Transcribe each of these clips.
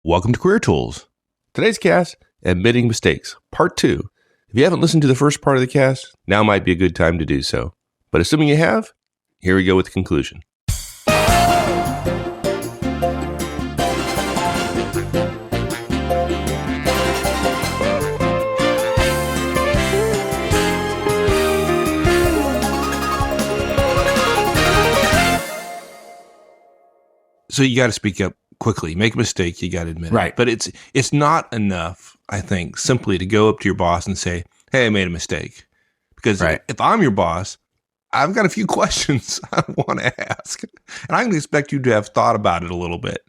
Welcome to Career Tools. Today's cast, Admitting Mistakes, Part 2. If you haven't listened to the first part of the cast, now might be a good time to do so. But assuming you have, here we go with the conclusion. So you got to speak up quickly. Make a mistake, you got to admit it. Right. But it's not enough, I think, simply to go up to your boss and say, hey, I made a mistake. Because if I'm your boss, I've got a few questions I want to ask. And I'm going to expect you to have thought about it a little bit.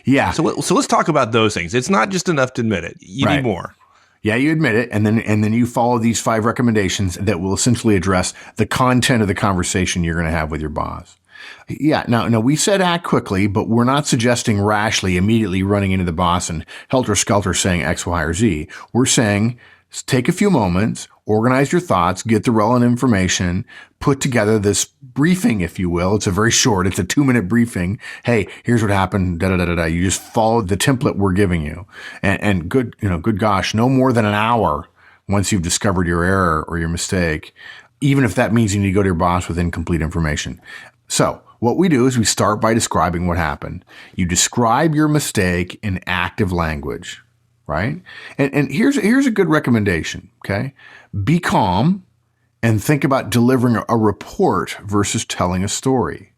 Yeah. So let's talk about those things. It's not just enough to admit it. You need more. Yeah, you admit it, and then you follow these 5 recommendations that will essentially address the content of the conversation you're going to have with your boss. Yeah. Now, we said act quickly, but we're not suggesting rashly immediately running into the boss and helter-skelter saying X, Y, or Z. We're saying take a few moments, organize your thoughts, get the relevant information, put together this briefing, if you will. It's a very short, it's a 2-minute briefing. Hey, here's what happened, da-da-da-da-da. You just follow the template we're giving you. And good gosh, no more than an hour once you've discovered your error or your mistake, even if that means you need to go to your boss with incomplete information. So what we do is we start by describing what happened. You describe your mistake in active language, right? And here's a good recommendation, okay? Be calm and think about delivering a report versus telling a story.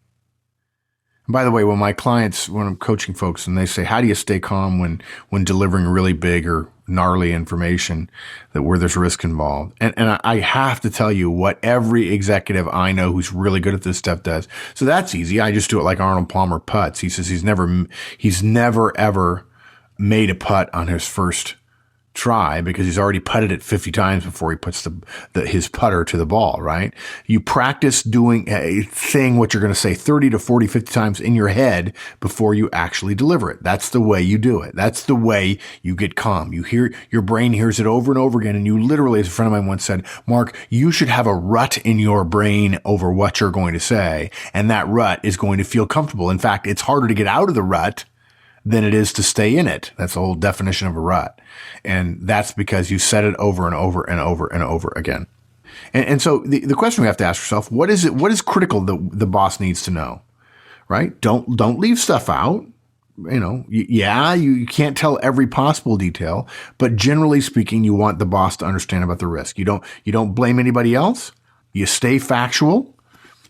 And by the way, when I'm coaching folks and they say, how do you stay calm when delivering really big or gnarly information where there's risk involved? And I have to tell you what every executive I know who's really good at this stuff does. So that's easy. I just do it like Arnold Palmer putts. He says he's never ever made a putt on his first try because he's already putted it 50 times before he puts his putter to the ball, right? You practice saying what you're going to say 30 to 40, 50 times in your head before you actually deliver it. That's the way you do it. That's the way you get calm. Your brain hears it over and over again. And you literally, as a friend of mine once said, Mark, you should have a rut in your brain over what you're going to say. And that rut is going to feel comfortable. In fact, it's harder to get out of the rut than it is to stay in it. That's the whole definition of a rut. And that's because you said it over and over and over and over again. And so the question we have to ask ourselves, what is critical that the boss needs to know, right? Don't leave stuff out. You can't tell every possible detail, but generally speaking, you want the boss to understand about the risk. You don't blame anybody else. You stay factual.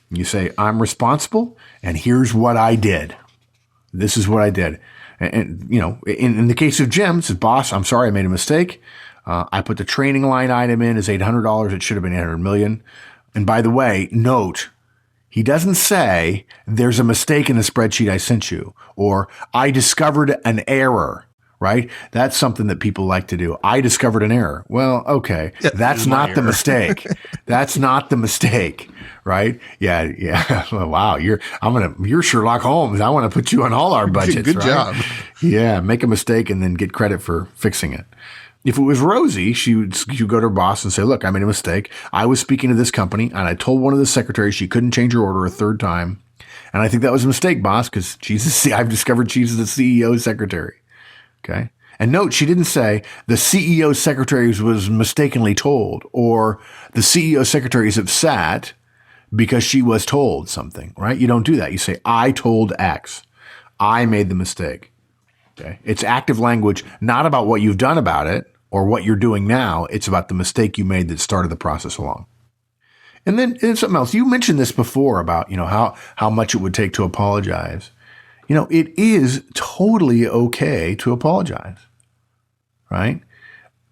You say, I'm responsible and here's what I did. This is what I did. And in the case of Jim, says, boss, I'm sorry, I made a mistake. I put the training line item in as $800. It should have been $800 million. And by the way, note, he doesn't say there's a mistake in the spreadsheet I sent you, or I discovered an error, right? That's something that people like to do. I discovered an error. Well, okay. Yeah, that's not the mistake. That's not the mistake. Right? Yeah. Wow. You're Sherlock Holmes. I want to put you on all our budgets. Good job. Yeah. Make a mistake and then get credit for fixing it. If it was Rosie, she would go to her boss and say, look, I made a mistake. I was speaking to this company and I told one of the secretaries she couldn't change her order a third time. And I think that was a mistake, boss, because I've discovered she's the CEO's secretary. Okay. And note, she didn't say the CEO's secretary was mistakenly told or the CEO's secretary is upset because she was told something, right? You don't do that. You say, I told X. I made the mistake. Okay. It's active language, not about what you've done about it or what you're doing now. It's about the mistake you made that started the process along. And then something else. You mentioned this before about, how much it would take to apologize. It is totally okay to apologize, right?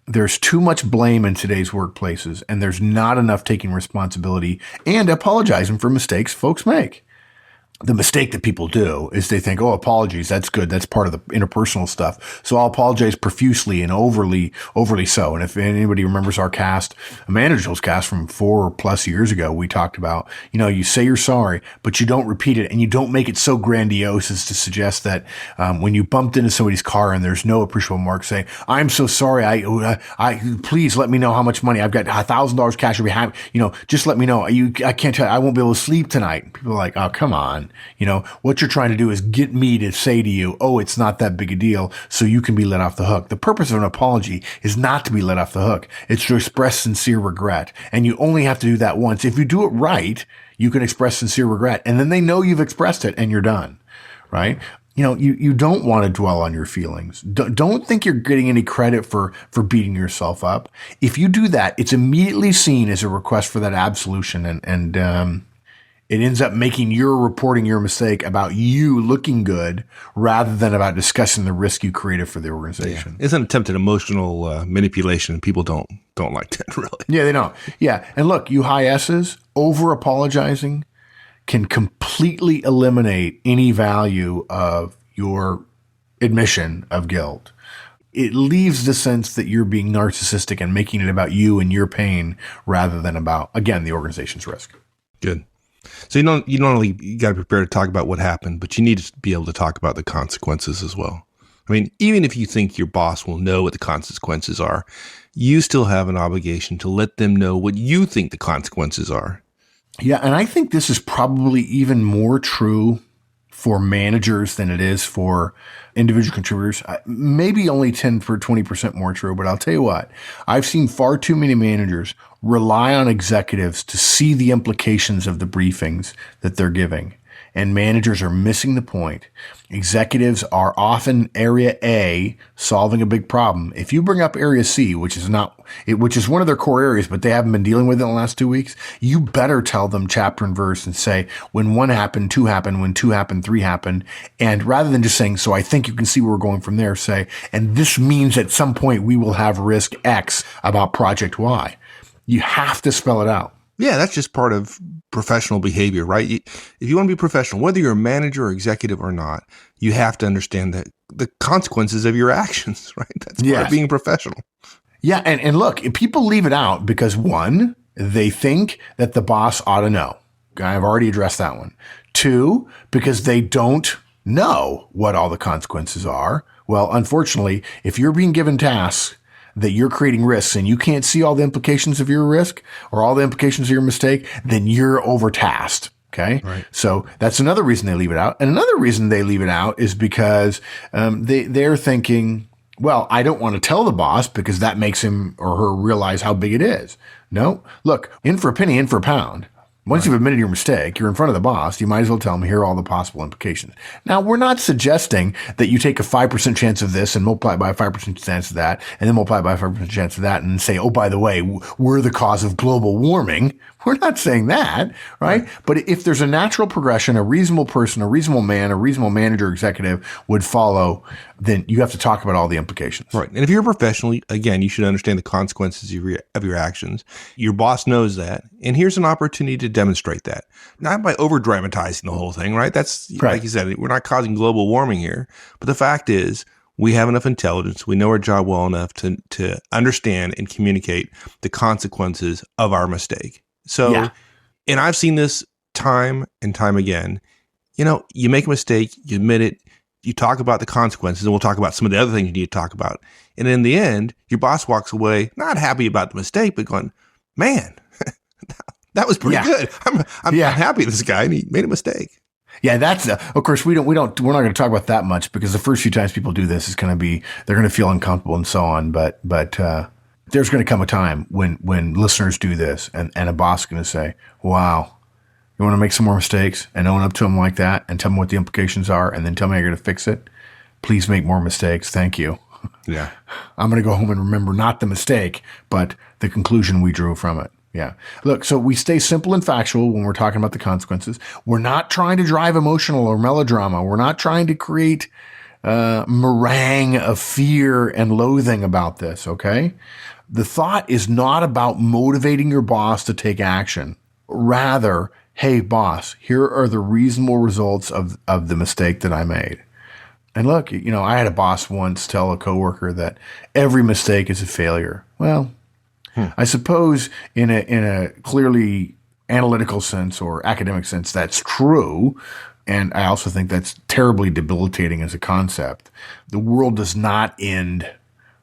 There's too much blame in today's workplaces, and there's not enough taking responsibility and apologizing for mistakes folks make. The mistake that people do is they think, oh, apologies, that's good. That's part of the interpersonal stuff. So I'll apologize profusely and overly so. And if anybody remembers our cast, a manager's cast from 4+ years ago, we talked about, you say you're sorry, but you don't repeat it and you don't make it so grandiose as to suggest that when you bumped into somebody's car and there's no appreciable mark, say, I'm so sorry. I please let me know how much money I've got. $1,000 cash. Just let me know. I can't tell you. I won't be able to sleep tonight. People are like, oh, come on. done. What you're trying to do is get me to say to you, oh, it's not that big a deal, so you can be let off the hook. The purpose of an apology is not to be let off the hook. It's to express sincere regret. And you only have to do that once. If you do it right, you can express sincere regret. And then they know you've expressed it and you're done, right? You don't want to dwell on your feelings. Don't think you're getting any credit for beating yourself up. If you do that, it's immediately seen as a request for that absolution, and it ends up making your reporting your mistake about you looking good rather than about discussing the risk you created for the organization. Yeah. It's an attempt at emotional manipulation, and people don't like that, really. Yeah, they don't. Yeah, and look, you high S's, over apologizing can completely eliminate any value of your admission of guilt. It leaves the sense that you're being narcissistic and making it about you and your pain rather than about, again, the organization's risk. Good. So you not only got to prepare to talk about what happened, but you need to be able to talk about the consequences as well. I mean, even if you think your boss will know what the consequences are, you still have an obligation to let them know what you think the consequences are. Yeah, and I think this is probably even more true for managers than it is for individual contributors. Maybe only 10 or 20% more true, but I'll tell you what, I've seen far too many managers rely on executives to see the implications of the briefings that they're giving. And managers are missing the point. Executives are often area A solving a big problem. If you bring up area C, which is one of their core areas, but they haven't been dealing with it in the last 2 weeks, you better tell them chapter and verse and say, when 1 happened, 2 happened, when 2 happened, 3 happened. And rather than just saying, so I think you can see where we're going from there, say, and this means at some point we will have risk X about project Y. You have to spell it out. Yeah, that's just part of professional behavior, right? If you want to be professional, whether you're a manager or executive or not, you have to understand that the consequences of your actions, right? That's part of being professional. Yeah, and look, if people leave it out because, 1, they think that the boss ought to know. I've already addressed that one. 2, because they don't know what all the consequences are. Well, unfortunately, if you're being given tasks that you're creating risks and you can't see all the implications of your risk or all the implications of your mistake, then you're overtasked. Okay. Right. So that's another reason they leave it out. And another reason they leave it out is because, they're thinking, well, I don't want to tell the boss because that makes him or her realize how big it is. No, look, in for a penny, in for a pound. Once you've admitted your mistake, you're in front of the boss, you might as well tell them, here are all the possible implications. Now, we're not suggesting that you take a 5% chance of this and multiply it by a 5% chance of that, and then multiply it by a 5% chance of that, and say, oh, by the way, we're the cause of global warming. We're not saying that, right? But if there's a natural progression, a reasonable person, a reasonable man, a reasonable manager, executive would follow, then you have to talk about all the implications. Right. And if you're a professional, again, you should understand the consequences of your actions. Your boss knows that. And here's an opportunity to demonstrate that. Not by over dramatizing the whole thing, right? That's right. Like you said, we're not causing global warming here. But the fact is, we have enough intelligence. We know our job well enough to understand and communicate the consequences of our mistake. So, and I've seen this time and time again. You make a mistake, you admit it, you talk about the consequences, and we'll talk about some of the other things you need to talk about. And in the end, your boss walks away not happy about the mistake, but going, man, that was pretty good. I'm happy this guy, and he made a mistake. Yeah, that's of course we're not going to talk about that much because the first few times people do this is going to be they're going to feel uncomfortable and so on. But there's going to come a time when listeners do this and a boss is going to say, wow, you want to make some more mistakes and own up to them like that and tell them what the implications are and then tell me you're going to fix it. Please make more mistakes. Thank you. Yeah. I'm going to go home and remember not the mistake, but the conclusion we drew from it. Yeah. Look, so we stay simple and factual when we're talking about the consequences. We're not trying to drive emotional or melodrama. We're not trying to create meringue of fear and loathing about this. Okay. The thought is not about motivating your boss to take action. Rather, hey, boss, here are the reasonable results of the mistake that I made. And look, I had a boss once tell a coworker that every mistake is a failure. Well, I suppose in a clearly analytical sense or academic sense, that's true. And I also think that's terribly debilitating as a concept. The world does not end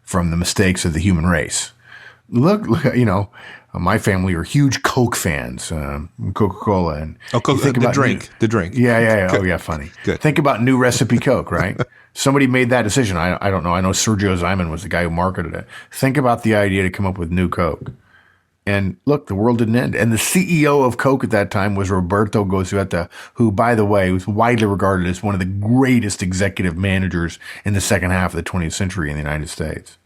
from the mistakes of the human race. look, my family are huge Coke fans, Coca-Cola. And the drink. Yeah. Oh, yeah, funny. Good. Think about new recipe Coke, right? Somebody made that decision. I don't know. I know Sergio Zyman was the guy who marketed it. Think about the idea to come up with new Coke. And look, the world didn't end. And the CEO of Coke at that time was Roberto Goizueta, who, by the way, was widely regarded as one of the greatest executive managers in the second half of the 20th century in the United States.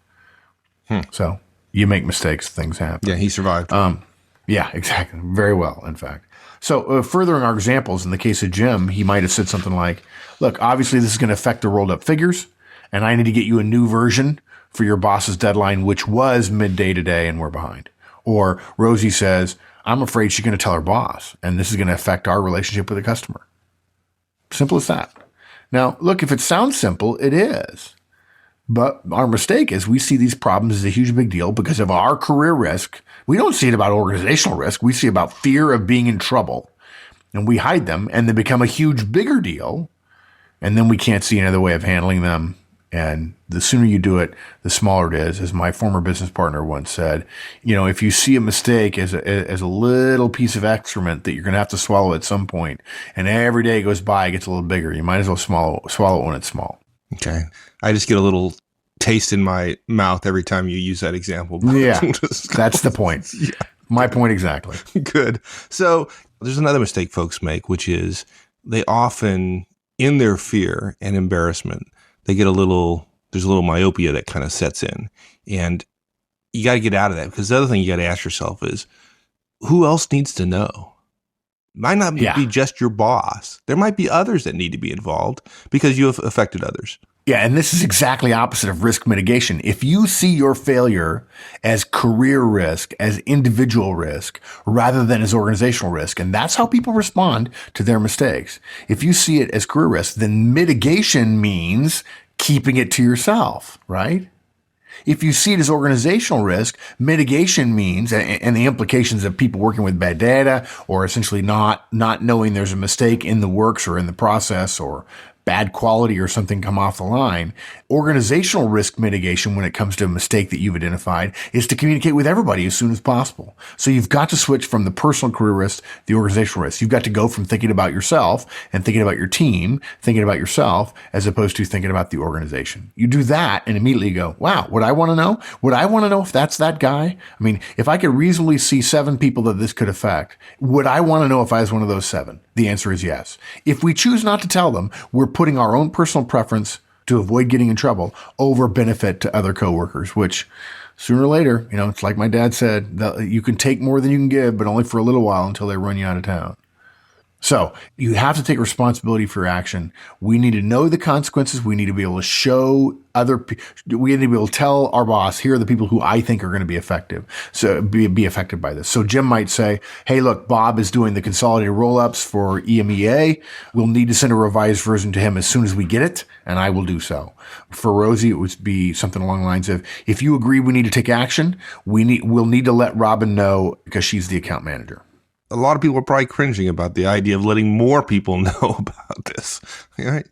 So you make mistakes, things happen. Yeah, he survived. Yeah, exactly. Very well, in fact. So furthering our examples, in the case of Jim, he might have said something like, look, obviously this is going to affect the rolled up figures, and I need to get you a new version for your boss's deadline, which was midday today, and we're behind. Or Rosie says, I'm afraid she's going to tell her boss, and this is going to affect our relationship with the customer. Simple as that. Now, look, if it sounds simple, it is. But our mistake is we see these problems as a huge big deal because of our career risk. We don't see it about organizational risk. We see about fear of being in trouble. And we hide them, and they become a huge, bigger deal. And then we can't see another way of handling them. And the sooner you do it, the smaller it is. As my former business partner once said, if you see a mistake as a little piece of excrement that you're going to have to swallow at some point, and every day goes by, it gets a little bigger, you might as well swallow it when it's small. Okay. I just get a little taste in my mouth every time you use that example. Yeah, that's the point. Yeah. My point exactly. Good. So there's another mistake folks make, which is they often, in their fear and embarrassment, there's a little myopia that kind of sets in. And you got to get out of that, because the other thing you got to ask yourself is, who else needs to know? Might not be just your boss. There might be others that need to be involved because you have affected others. Yeah, and this is exactly opposite of risk mitigation. If you see your failure as career risk, as individual risk, rather than as organizational risk, and that's how people respond to their mistakes. If you see it as career risk, then mitigation means keeping it to yourself, right? If you see it as organizational risk, mitigation means, and the implications of people working with bad data, or essentially not knowing there's a mistake in the works or in the process, or bad quality or something come off the line. Organizational risk mitigation, when it comes to a mistake that you've identified, is to communicate with everybody as soon as possible. So you've got to switch from the personal career risk to the organizational risk. You've got to go from thinking about yourself and thinking about your team, thinking about yourself, as opposed to thinking about the organization. You do that and immediately you go, wow, would I want to know? Would I want to know if that's that guy? I mean, if I could reasonably see 7 people that this could affect, would I want to know if I was one of those 7? The answer is yes. If we choose not to tell them, we're putting our own personal preference to avoid getting in trouble over benefit to other coworkers, which sooner or later, it's like my dad said, you can take more than you can give, but only for a little while until they run you out of town. So you have to take responsibility for your action. We need to know the consequences. We need to be able to show we need to be able to tell our boss, here are the people who I think are going to be effective. So be affected by this. So Jim might say, hey, look, Bob is doing the consolidated roll-ups for EMEA. We'll need to send a revised version to him as soon as we get it, and I will do so. For Rosie, it would be something along the lines of, if you agree we need to take action, we'll need to let Robin know because she's the account manager. A lot of people are probably cringing about the idea of letting more people know about this, right?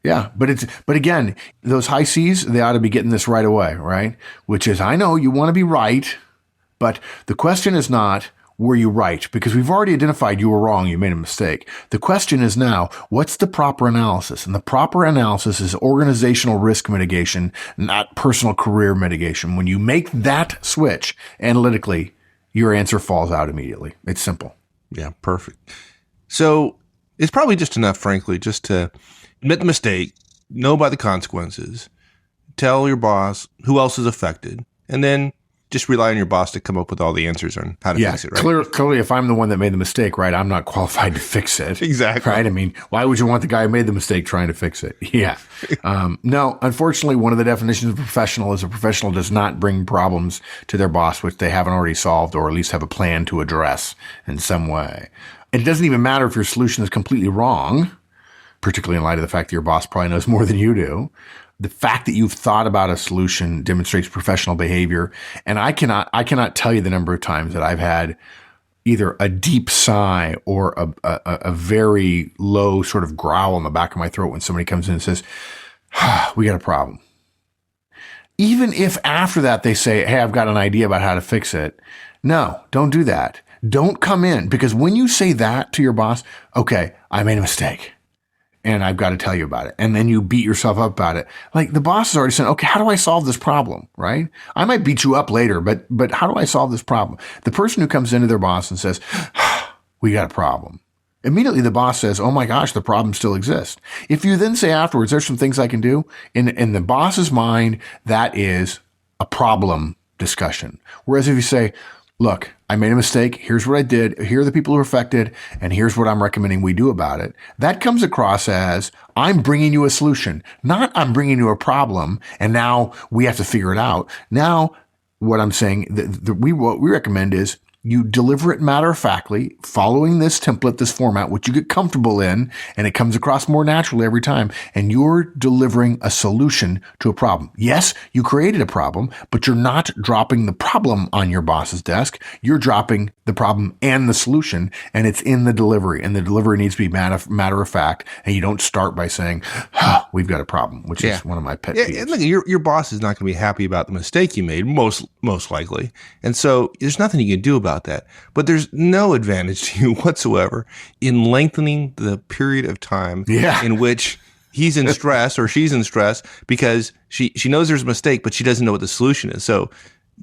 Yeah, but again, those high C's, they ought to be getting this right away, right? Which is, I know you want to be right, but the question is not, were you right? Because we've already identified you were wrong, you made a mistake. The question is now, what's the proper analysis? And the proper analysis is organizational risk mitigation, not personal career mitigation. When you make that switch analytically, your answer falls out immediately. It's simple. Yeah, perfect. So it's probably just enough, frankly, just to admit the mistake, know about the consequences, tell your boss who else is affected, and then just rely on your boss to come up with all the answers on how to fix it, right? Clearly, if I'm the one that made the mistake, right, I'm not qualified to fix it. Exactly. Right? I mean, why would you want the guy who made the mistake trying to fix it? Yeah. No, unfortunately, one of the definitions of professional is a professional does not bring problems to their boss which they haven't already solved or at least have a plan to address in some way. It doesn't even matter if your solution is completely wrong, particularly in light of the fact that your boss probably knows more than you do. The fact that you've thought about a solution demonstrates professional behavior. And I cannot tell you the number of times that I've had either a deep sigh or a very low sort of growl in the back of my throat when somebody comes in and says, we got a problem. Even if after that they say, hey, I've got an idea about how to fix it. No, don't do that. Don't come in, because when you say that to your boss, okay, I made a mistake and I've got to tell you about it. And then you beat yourself up about it. Like, the boss is already saying, okay, how do I solve this problem? Right? I might beat you up later, but how do I solve this problem? The person who comes into their boss and says, we got a problem. Immediately the boss says, oh my gosh, the problem still exists. If you then say afterwards, there's some things I can do, in the boss's mind, that is a problem discussion. Whereas if you say, look, I made a mistake. Here's what I did. Here are the people who are affected. And here's what I'm recommending we do about it. That comes across as, I'm bringing you a solution, not I'm bringing you a problem. And now we have to figure it out. Now, what I'm saying, what we recommend is, you deliver it matter-of-factly, following this template, this format, which you get comfortable in, and it comes across more naturally every time. And you're delivering a solution to a problem. Yes, you created a problem, but you're not dropping the problem on your boss's desk. You're dropping the problem and the solution, and it's in the delivery. And the delivery needs to be matter-of-fact, and you don't start by saying, we've got a problem, which is one of my pet peeves. Look, your boss is not going to be happy about the mistake you made, most likely. And so there's nothing you can do about that. But there's no advantage to you whatsoever in lengthening the period of time in which he's in stress or she's in stress, because she knows there's a mistake, but she doesn't know what the solution is. So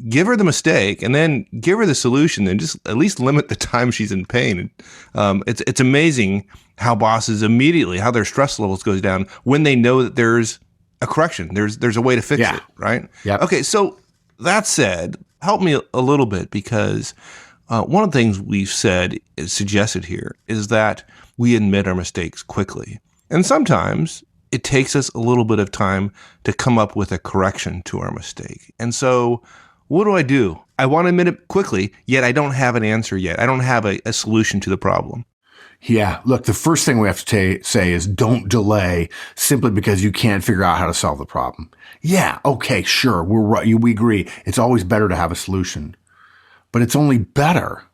give her the mistake and then give her the solution, and just at least limit the time she's in pain. It's amazing how bosses immediately, how their stress levels goes down when they know that there's a correction. There's a way to fix it, right? Yep. Okay, so that said, help me a little bit, because one of the things we've suggested here is that we admit our mistakes quickly. And sometimes it takes us a little bit of time to come up with a correction to our mistake. And so what do? I want to admit it quickly, yet I don't have an answer yet. I don't have a solution to the problem. Yeah. Look, the first thing we have to say is, don't delay simply because you can't figure out how to solve the problem. Yeah. Okay. Sure. We're right. We agree. It's always better to have a solution, but it's only better.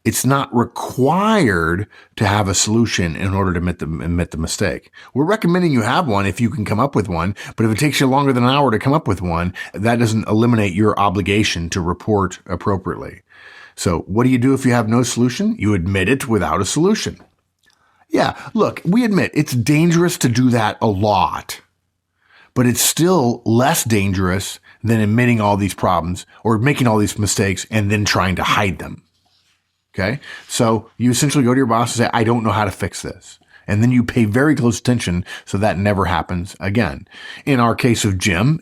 It's not required to have a solution in order to admit the mistake. We're recommending you have one if you can come up with one, but if it takes you longer than an hour to come up with one, that doesn't eliminate your obligation to report appropriately. So what do you do if you have no solution? You admit it without a solution. Yeah, look, we admit it's dangerous to do that a lot, but it's still less dangerous than admitting all these problems or making all these mistakes and then trying to hide them. Okay? So you essentially go to your boss and say, I don't know how to fix this. And then you pay very close attention so that never happens again. In our case of Jim,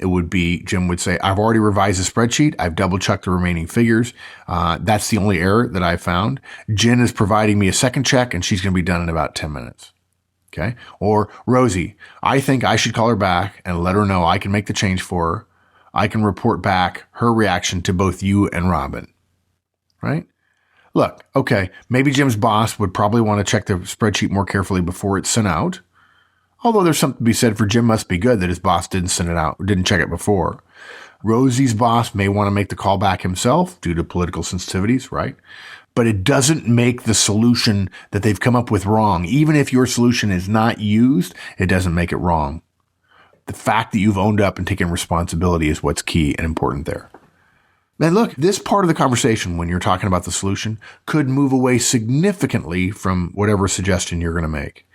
Jim would say, I've already revised the spreadsheet. I've double checked the remaining figures. That's the only error that I found. Jen is providing me a second check, and she's going to be done in about 10 minutes. Okay. Or Rosie, I think I should call her back and let her know I can make the change for her. I can report back her reaction to both you and Robin. Right? Look, okay, maybe Jim's boss would probably want to check the spreadsheet more carefully before it's sent out. Although there's something to be said for Jim must be good that his boss didn't send it out, didn't check it before. Rosie's boss may want to make the call back himself due to political sensitivities, right? But it doesn't make the solution that they've come up with wrong. Even if your solution is not used, it doesn't make it wrong. The fact that you've owned up and taken responsibility is what's key and important there. And look, this part of the conversation, when you're talking about the solution, could move away significantly from whatever suggestion you're going to make.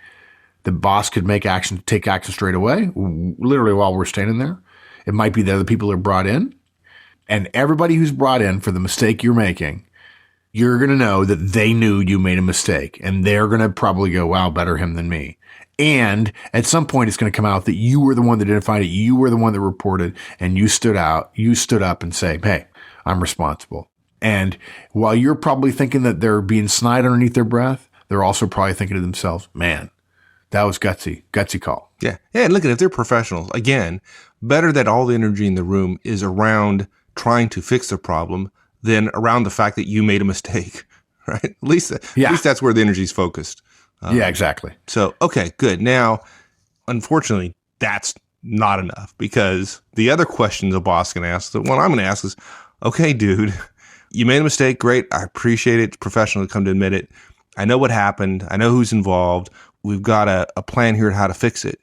The boss could take action straight away, literally while we're standing there. It might be the other people are brought in, and everybody who's brought in for the mistake you're making, you're going to know that they knew you made a mistake, and they're going to probably go, wow, better him than me. And at some point, it's going to come out that you were the one that identified it. You were the one that reported, and you stood up and say, hey, I'm responsible. And while you're probably thinking that they're being snide underneath their breath, they're also probably thinking to themselves, man, that was gutsy call. Yeah. And look at it, if they're professionals, again, better that all the energy in the room is around trying to fix the problem than around the fact that you made a mistake, right? At least that's where the energy is focused. Yeah, exactly. So, okay, good. Now, unfortunately, that's not enough, because the other question the boss can ask, the one I'm going to ask is, okay, dude, you made a mistake. Great. I appreciate it. It's professional to come to admit it. I know what happened. I know who's involved. We've got a plan here on how to fix it.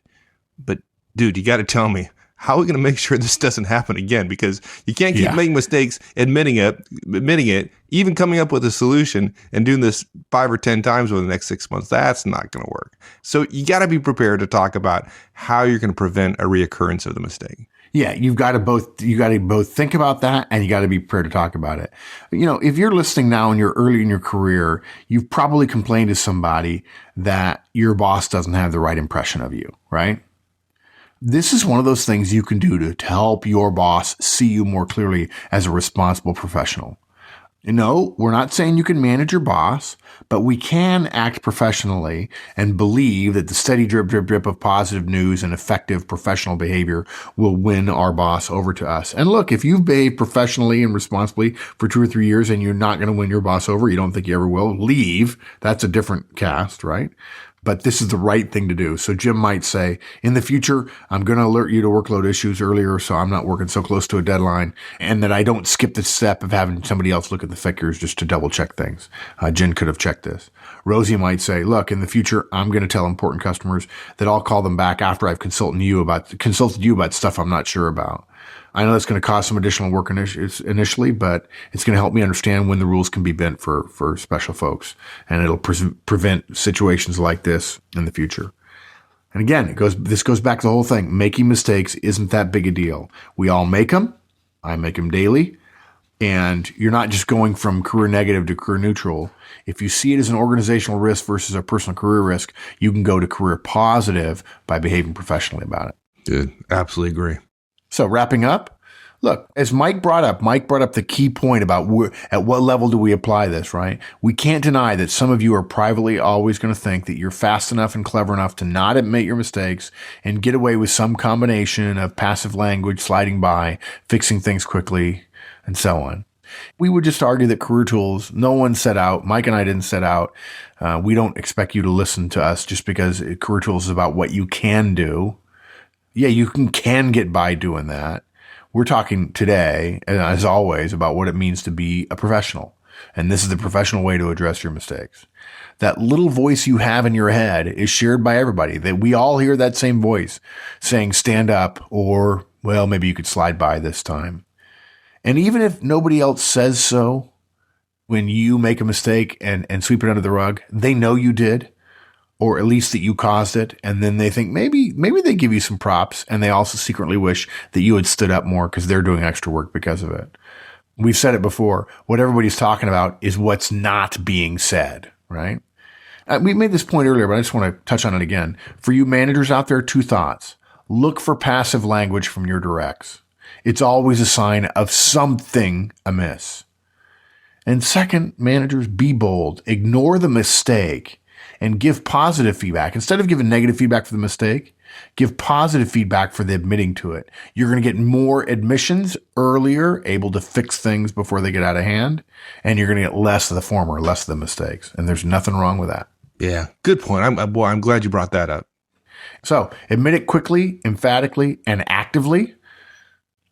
But dude, you got to tell me, how are we going to make sure this doesn't happen again? Because you can't keep making mistakes, admitting it, even coming up with a solution and doing this 5 or 10 times over the next 6 months. That's not going to work. So you got to be prepared to talk about how you're going to prevent a reoccurrence of the mistake. Yeah, you got to both think about that, and you got to be prepared to talk about it. If you're listening now and you're early in your career, you've probably complained to somebody that your boss doesn't have the right impression of you, right? This is one of those things you can do to help your boss see you more clearly as a responsible professional. No, we're not saying you can manage your boss, but we can act professionally and believe that the steady drip, drip, drip of positive news and effective professional behavior will win our boss over to us. And look, if you've behaved professionally and responsibly for 2 or 3 years and you're not going to win your boss over, you don't think you ever will, leave. That's a different cast, right? But this is the right thing to do. So Jim might say, in the future, I'm going to alert you to workload issues earlier so I'm not working so close to a deadline, and that I don't skip the step of having somebody else look at the figures just to double check things. Jen could have checked this. Rosie might say, look, in the future, I'm going to tell important customers that I'll call them back after I've consulted you about stuff I'm not sure about. I know that's going to cause some additional work initially, but it's going to help me understand when the rules can be bent for special folks. And it'll prevent situations like this in the future. And again, this goes back to the whole thing. Making mistakes isn't that big a deal. We all make them. I make them daily. And you're not just going from career negative to career neutral. If you see it as an organizational risk versus a personal career risk, you can go to career positive by behaving professionally about it. Good. Absolutely agree. So wrapping up, look, as Mike brought up the key point about at what level do we apply this, right? We can't deny that some of you are privately always going to think that you're fast enough and clever enough to not admit your mistakes and get away with some combination of passive language, sliding by, fixing things quickly, and so on. We would just argue that Career Tools, no one set out, Mike and I didn't set out. We don't expect you to listen to us just because Career Tools is about what you can do. Yeah, you can get by doing that. We're talking today, as always, about what it means to be a professional. And this is the professional way to address your mistakes. That little voice you have in your head is shared by everybody. That we all hear that same voice saying, stand up, or, well, maybe you could slide by this time. And even if nobody else says so, when you make a mistake and sweep it under the rug, they know you did. Or at least that you caused it, and then they think maybe they give you some props, and they also secretly wish that you had stood up more because they're doing extra work because of it. We've said it before. What everybody's talking about is what's not being said, right? We made this point earlier, but I just want to touch on it again. For you managers out there, 2 thoughts. Look for passive language from your directs. It's always a sign of something amiss. And second, managers, be bold. Ignore the mistake and give positive feedback. Instead of giving negative feedback for the mistake, give positive feedback for the admitting to it. You're going to get more admissions earlier, able to fix things before they get out of hand, and you're going to get less of the former, less of the mistakes. And there's nothing wrong with that. Yeah, good point. I'm glad you brought that up. So admit it quickly, emphatically, and actively.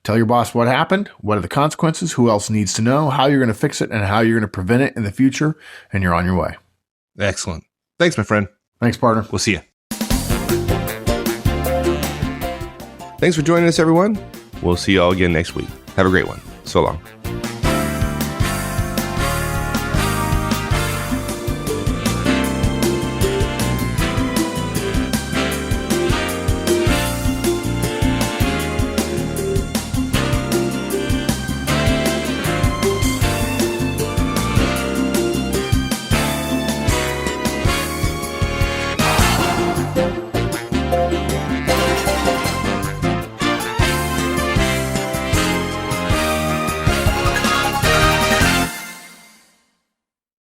Tell your boss what happened, what are the consequences, who else needs to know, how you're going to fix it, and how you're going to prevent it in the future, and you're on your way. Excellent. Thanks, my friend. Thanks, partner. We'll see you. Thanks for joining us, everyone. We'll see you all again next week. Have a great one. So long.